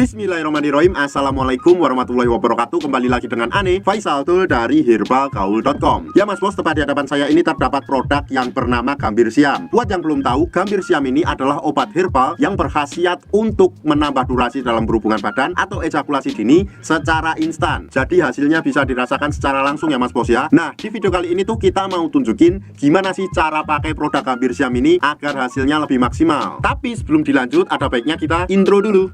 Bismillahirrahmanirrahim. Assalamualaikum warahmatullahi wabarakatuh. Kembali lagi dengan Ane Faisal Tul dari herbalgaul.com. Ya mas bos, tepat di hadapan saya ini terdapat produk yang bernama Gambir Siam. Buat yang belum tahu, Gambir Siam ini adalah obat herbal yang berkhasiat untuk menambah durasi dalam berhubungan badan atau ejakulasi dini secara instan. Jadi hasilnya bisa dirasakan secara langsung ya mas bos ya. Nah, di video kali ini tuh kita mau tunjukin gimana sih cara pakai produk Gambir Siam ini agar hasilnya lebih maksimal. Tapi sebelum dilanjut, ada baiknya kita intro dulu.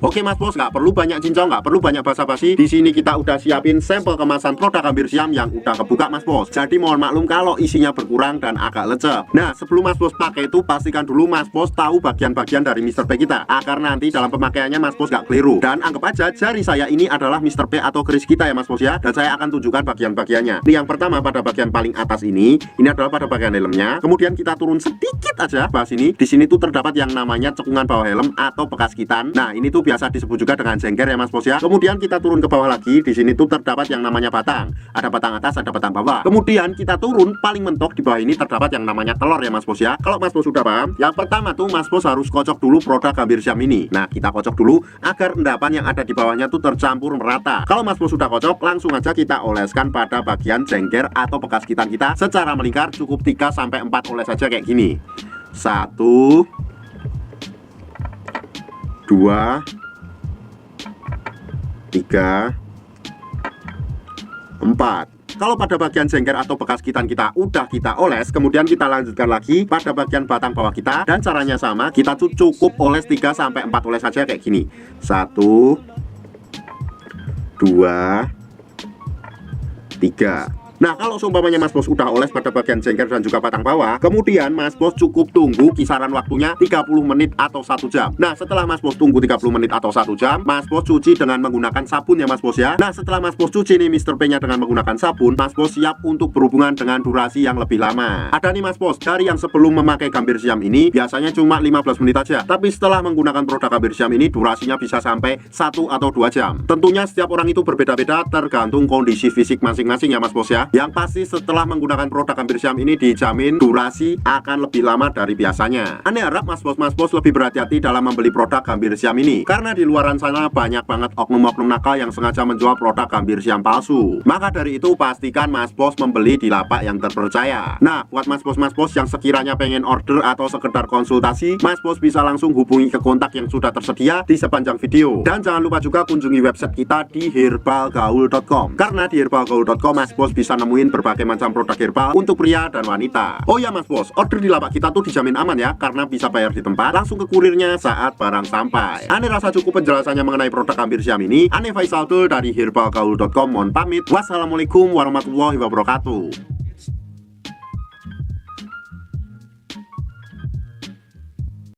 Oke mas bos, nggak perlu banyak cincong, nggak perlu banyak basa-basi. Di sini kita udah siapin sampel kemasan produk Gambir Siam yang udah kebuka mas bos. Jadi mohon maklum kalau isinya berkurang dan agak lecek. Nah, sebelum mas bos pakai itu pastikan dulu mas bos tahu bagian-bagian dari Mr. P kita, agar nanti dalam pemakaiannya mas bos nggak keliru. Dan anggap aja jari saya ini adalah Mr. P atau keris kita ya mas bos ya. Dan saya akan tunjukkan bagian-bagiannya. Ini yang pertama pada bagian paling atas ini adalah pada bagian helmnya. Kemudian kita turun sedikit aja bahas ini. Di sini tuh terdapat yang namanya cekungan bawah helm atau bekas kitan. Nah, ini tuh biasa disebut juga dengan jengger ya mas bos ya. Kemudian kita turun ke bawah lagi. Di sini tuh terdapat yang namanya batang. Ada batang atas, ada batang bawah. Kemudian kita turun paling mentok di bawah ini terdapat yang namanya telur ya mas bos ya. Kalau mas bos sudah paham, yang pertama tuh mas bos harus kocok dulu produk Gambir Siam ini. Nah, kita kocok dulu agar endapan yang ada di bawahnya tuh tercampur merata. Kalau mas bos sudah kocok, langsung aja kita oleskan pada bagian jengger atau bekas kitan kita secara melingkar. Cukup 3-4 oles saja kayak gini. 1 2 3 4. Kalau pada bagian jengger atau bekas kitan kita udah kita oles, kemudian kita lanjutkan lagi pada bagian batang bawah kita. Dan caranya sama, kita tuh cukup oles 3-4 oles saja kayak gini. 1 2 3. Nah, kalau seumpamanya mas bos udah oles pada bagian jengger dan juga batang bawah, kemudian mas bos cukup tunggu kisaran waktunya 30 menit atau 1 jam. Nah, setelah mas bos tunggu 30 menit atau 1 jam, mas bos cuci dengan menggunakan sabun ya mas bos ya. Nah, setelah mas bos cuci nih Mr. P nya dengan menggunakan sabun, mas bos siap untuk berhubungan dengan durasi yang lebih lama. Ada nih mas bos, dari yang sebelum memakai Gambir Siam ini biasanya cuma 15 menit aja, tapi setelah menggunakan produk Gambir Siam ini durasinya bisa sampai 1 atau 2 jam. Tentunya setiap orang itu berbeda-beda tergantung kondisi fisik masing-masing ya mas bos ya. Yang pasti setelah menggunakan produk Gambir Siam ini dijamin durasi akan lebih lama dari biasanya. Ane harap mas bos lebih berhati-hati dalam membeli produk Gambir Siam ini, karena di luaran sana banyak banget oknum-oknum nakal yang sengaja menjual produk Gambir Siam palsu. Maka dari itu pastikan mas bos membeli di lapak yang terpercaya. Nah, buat mas bos yang sekiranya pengen order atau sekedar konsultasi, mas bos bisa langsung hubungi ke kontak yang sudah tersedia di sepanjang video. Dan jangan lupa juga kunjungi website kita di herbalgaul.com, karena di herbalgaul.com mas bos bisa nemuin berbagai macam produk herbal untuk pria dan wanita. Oh ya mas bos, order di lapak kita tuh dijamin aman ya, karena bisa bayar di tempat, langsung ke kurirnya saat barang sampai. Ane rasa cukup penjelasannya mengenai produk Gambir Siam ini. Ane Faisal Tul dari herbalgaul.com mohon pamit. Wassalamualaikum warahmatullahi wabarakatuh.